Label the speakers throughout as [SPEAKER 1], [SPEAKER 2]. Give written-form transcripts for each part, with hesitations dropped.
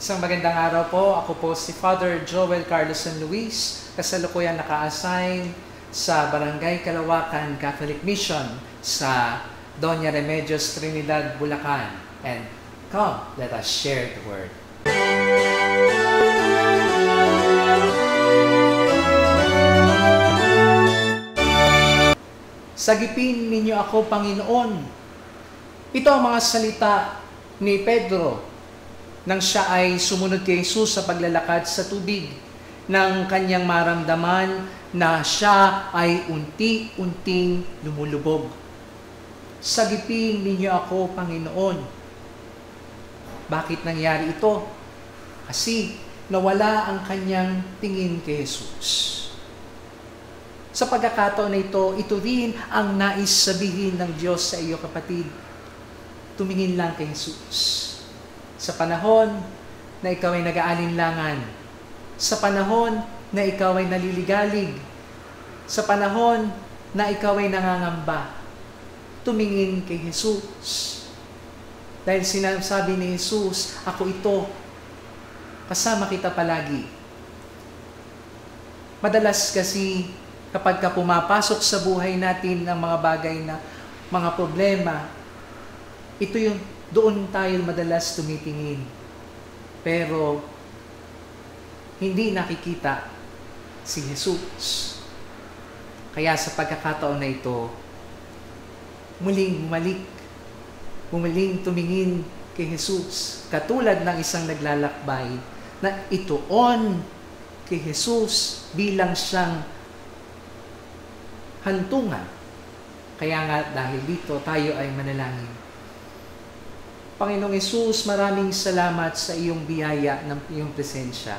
[SPEAKER 1] Isang magandang araw po. Ako po si Father Joel Carlos San Luis, kasalukuyan naka-assign sa Barangay Kalawakan Catholic Mission sa Doña Remedios Trinidad, Bulacan. And come, let us share the word. Sagipin ninyo ako, Panginoon. Ito ang mga salita ni Pedro nang siya ay sumunod kay Jesus sa paglalakad sa tubig, nang kanyang maramdaman na siya ay unti-unting lumulubog. Sagipin ninyo ako, Panginoon. Bakit nangyari ito? Kasi nawala ang kanyang tingin kay Jesus. Sa pagkakataon na ito rin ang nais sabihin ng Diyos sa iyo, kapatid. Tumingin lang kay Jesus. Sa panahon na ikaw ay nag-aalinlangan, sa panahon na ikaw ay naliligalig, sa panahon na ikaw ay nangangamba, tumingin kay Jesus. Dahil sinasabi ni Jesus, ako ito, kasama kita palagi. Madalas kasi kapag pumapasok sa buhay natin ang mga bagay na mga problema, ito yung doon tayo madalas tumitingin. Pero hindi nakikita si Jesus. Kaya sa pagkakataon na ito, muling tumingin kay Jesus. Katulad ng isang naglalakbay na ituon kay Jesus bilang siyang hantungan. Kaya nga dahil dito tayo ay manalangin. Panginoong Hesus, maraming salamat sa iyong biyaya ng iyong presensya.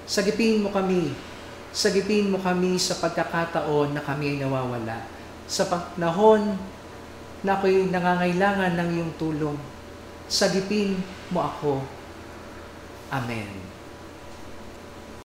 [SPEAKER 1] Sagipin mo kami sa pagkakataon na kami ay nawawala. Sa panahon na ako'y nangangailangan ng iyong tulong, sagipin mo ako. Amen.